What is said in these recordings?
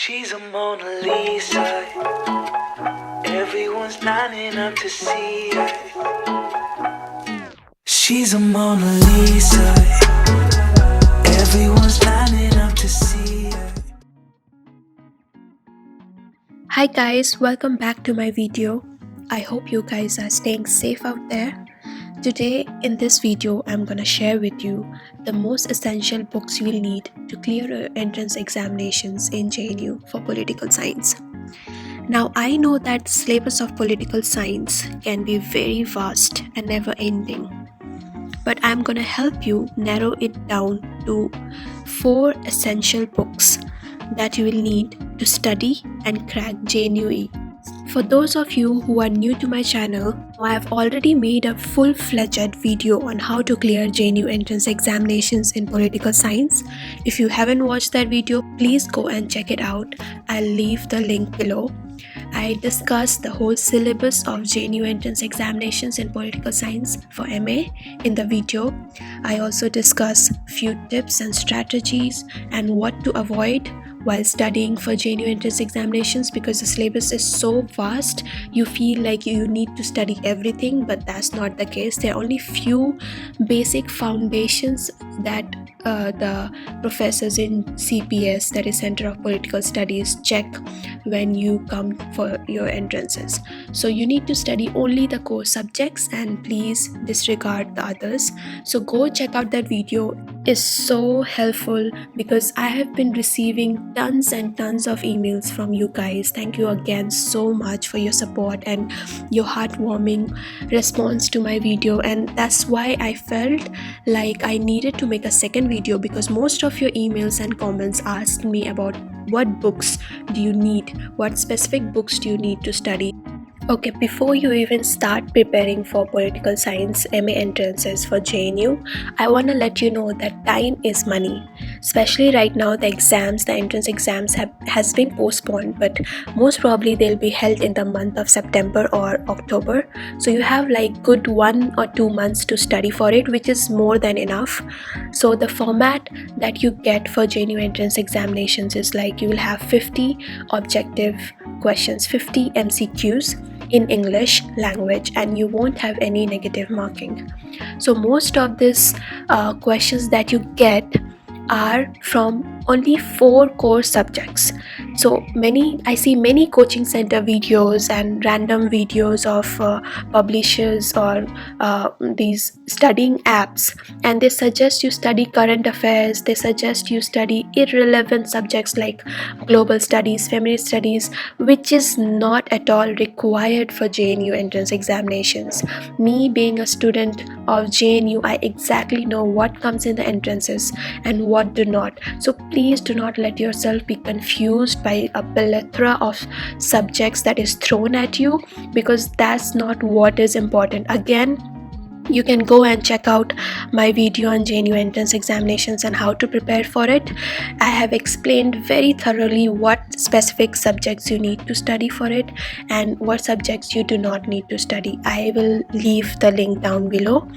She's a Mona Lisa. Everyone's lining up to see her. She's a Mona Lisa. Everyone's lining up to see her. Hi guys, welcome back to my video. I hope you guys are staying safe out there. Today in this video, I'm gonna share with you the most essential books you'll need to clear your entrance examinations in JNU for political science. Now I know that the syllabus of political science can be very vast and never ending, but I'm gonna help you narrow it down to 4 essential books that you will need to study and crack JNUE. For those of you who are new to my channel, I have already made a full-fledged video on how to clear JNU entrance examinations in political science. If you haven't watched that video, please go and check it out. I'll leave the link below. I discussed the whole syllabus of JNU entrance examinations in political science for MA in the video. I also discuss few tips and strategies and what to avoid while studying for JNU entrance examinations, because the syllabus is so vast you feel like you need to study everything, but that's not the case. There are only few basic foundations that the professors in CPS, that is Center of Political Studies, check when you come for your entrances. So you need to study only the core subjects and please disregard the others. So go check out that video. It's so helpful because I have been receiving tons and tons of emails from you guys. Thank you again so much for your support and your heartwarming response to my video, and that's why I felt like I needed to make a second video, because most of your emails and comments asked me about what books do you need, what specific books do you need to study. Okay, before you even start preparing for political science MA entrances for JNU, I want to let you know that time is money. Especially right now, the entrance exams has been postponed, but most probably they'll be held in the month of September or October. So you have like good 1 or 2 months to study for it, which is more than enough. So the format that you get for JNU entrance examinations is like you will have 50 objective questions, 50 MCQs in English language, and you won't have any negative marking. So most of these questions that you get are from only 4 core subjects. So I see many coaching center videos and random videos of publishers or these studying apps, and they suggest you study current affairs, they suggest you study irrelevant subjects like global studies, feminist studies, which is not at all required for JNU entrance examinations. Me being a student of JNU, I exactly know what comes in the entrances and what do not. So please do not let yourself be confused by a plethora of subjects that is thrown at you, because that's not what is important. Again, you can go and check out my video on JNU entrance examinations and how to prepare for it. I have explained very thoroughly what specific subjects you need to study for it and what subjects you do not need to study. I will leave the link down below.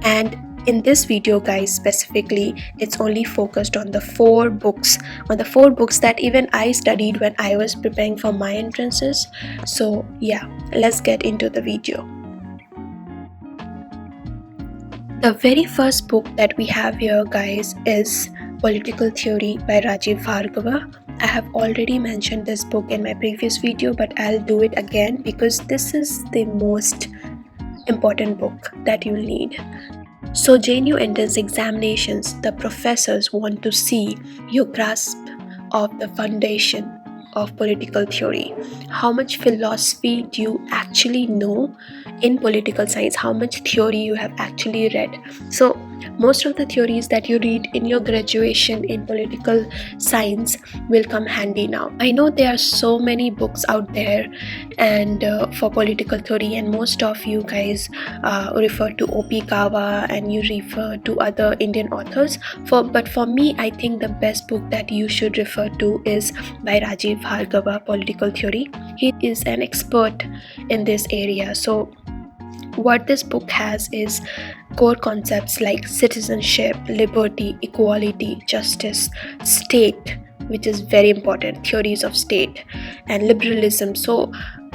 And in this video, guys, specifically, it's only focused on the 4 books, that even I studied when I was preparing for my entrances. So yeah, let's get into the video. The very first book that we have here, guys, is Political Theory by Rajiv Bhargava. I have already mentioned this book in my previous video, but I'll do it again because this is the most important book that you'll need. So JNU entrance examinations, the professors want to see your grasp of the foundation of political theory. How much philosophy do you actually know in political science? How much theory you have actually read? So most of the theories that you read in your graduation in political science will come handy now. I know there are so many books out there and for political theory, and most of you guys refer to O.P. Kawa and you refer to other Indian authors. But for me, I think the best book that you should refer to is by Rajiv Bhargava, Political Theory. He is an expert in this area. So what this book has is core concepts like citizenship, liberty, equality, justice, state, which is very important, theories of state and liberalism. So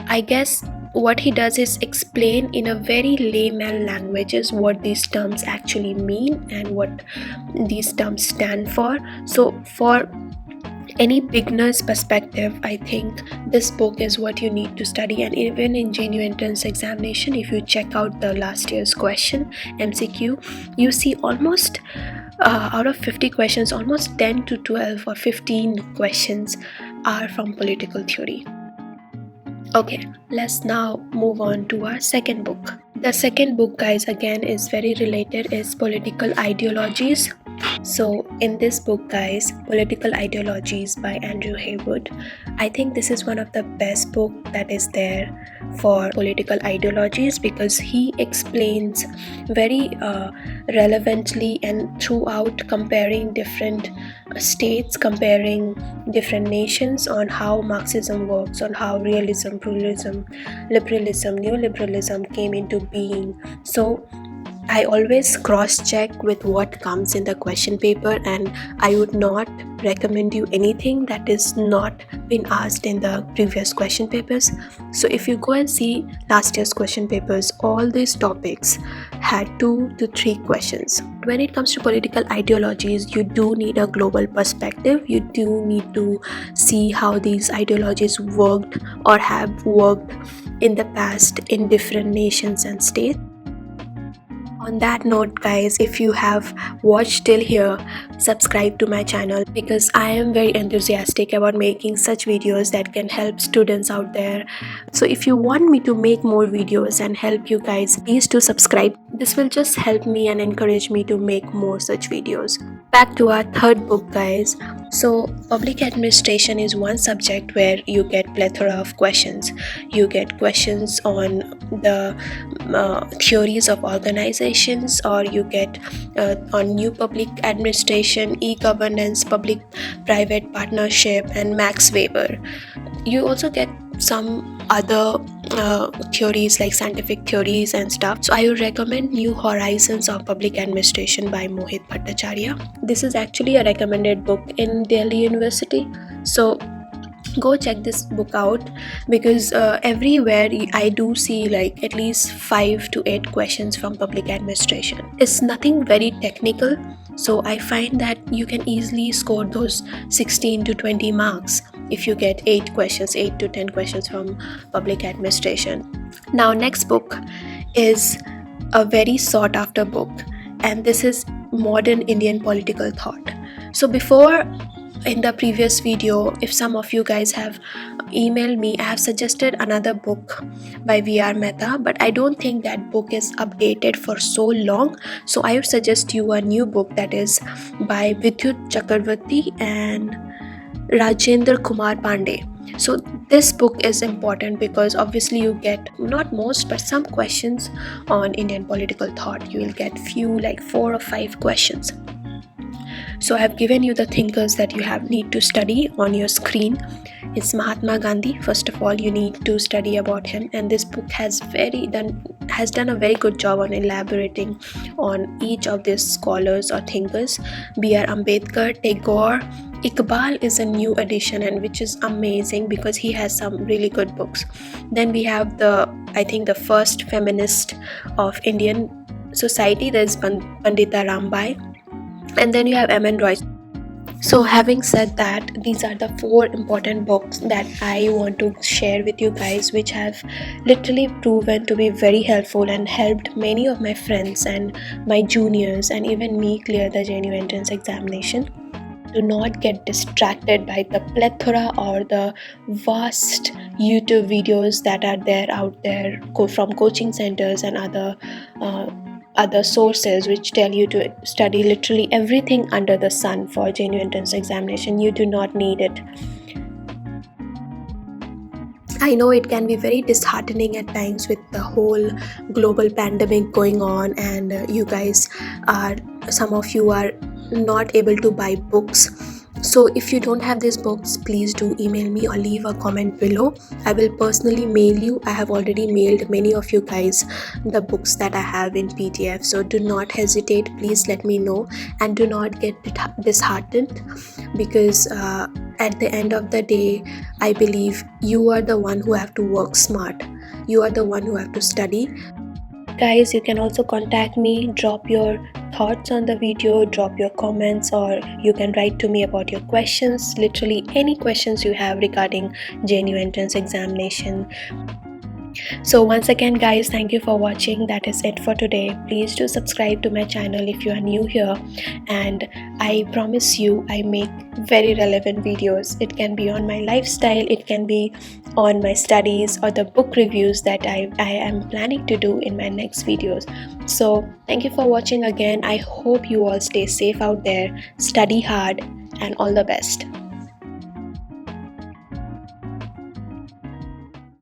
I guess what he does is explain in a very layman languages what these terms actually mean and what these terms stand for. So for any beginner's perspective, I think this book is what you need to study. And even in JNU entrance examination, if you check out the last year's question MCQ, you see almost out of 50 questions, almost 10 to 12 or 15 questions are from political theory. Okay, let's now move on to our second book. The second book, guys, again is very related, is Political Ideologies. So in this book, guys, Political Ideologies by Andrew Haywood, I think this is one of the best book that is there for political ideologies, because he explains very relevantly and throughout, comparing different states, comparing different nations, on how Marxism works, on how realism, pluralism, liberalism, neoliberalism came into being. So I always cross-check with what comes in the question paper, and I would not recommend you anything that is not been asked in the previous question papers. So if you go and see last year's question papers, all these topics had 2 to 3 questions. When it comes to political ideologies, you do need a global perspective. You do need to see how these ideologies worked or have worked in the past in different nations and states. On that note, guys, if you have watched till here, subscribe to my channel, because I am very enthusiastic about making such videos that can help students out there. So if you want me to make more videos and help you guys, please do subscribe. This will just help me and encourage me to make more such videos. Back to our third book, guys. So public administration is one subject where you get plethora of questions. You get questions on the theories of organizations, or you get on new public administration, e-governance, public-private partnership, and Max Weber. You also get some other theories like scientific theories and stuff. So I would recommend New Horizons of Public Administration by Mohit Bhattacharya. This is actually a recommended book in Delhi University. So go check this book out, because everywhere I do see like at least 5 to 8 questions from public administration. It's nothing very technical, so I find that you can easily score those 16 to 20 marks if you get 8 to 10 questions from public administration. Now, next book is a very sought after book, and this is Modern Indian Political Thought. So before, in the previous video, if some of you guys have emailed me, I have suggested another book by V.R. Mehta, but I don't think that book is updated for so long. So I would suggest you a new book that is by Vidyut Chakravarti and Rajendra Kumar Pandey. So this book is important because obviously you get not most but some questions on Indian political thought. You will get few, like 4 or 5 questions. So I have given you the thinkers that you need to study on your screen. It's Mahatma Gandhi. First of all, you need to study about him, and this book has done a very good job on elaborating on each of these scholars or thinkers. B.R. Ambedkar, Tagore, Iqbal is a new addition, and which is amazing because he has some really good books. Then we have the first feminist of Indian society, that is Pandita Rambai. And then you have M.N. Roy. So having said that, these are the 4 important books that I want to share with you guys, which have literally proven to be very helpful and helped many of my friends and my juniors and even me clear the JNU entrance examination. Do not get distracted by the plethora or the vast YouTube videos that are out there from coaching centers and other sources which tell you to study literally everything under the sun for JNU entrance examination. You do not need it. I know it can be very disheartening at times with the whole global pandemic going on, and some of you are not able to buy books. So if you don't have these books, please do email me or leave a comment below. I will personally mail you. I have already mailed many of you guys the books that I have in PDF. So do not hesitate. Please let me know, and do not get disheartened, because at the end of the day, I believe you are the one who have to work smart. You are the one who have to study. Guys, you can also contact me, drop your thoughts on the video, drop your comments, or you can write to me about your questions, literally any questions you have regarding JNU entrance examination. So once again guys, thank you for watching. That is it for today. Please do subscribe to my channel if you are new here, and I promise you I make very relevant videos. It can be on my lifestyle, it can be on my studies, or the book reviews that I am planning to do in my next videos. So thank you for watching again. I hope you all stay safe out there, study hard, and all the best.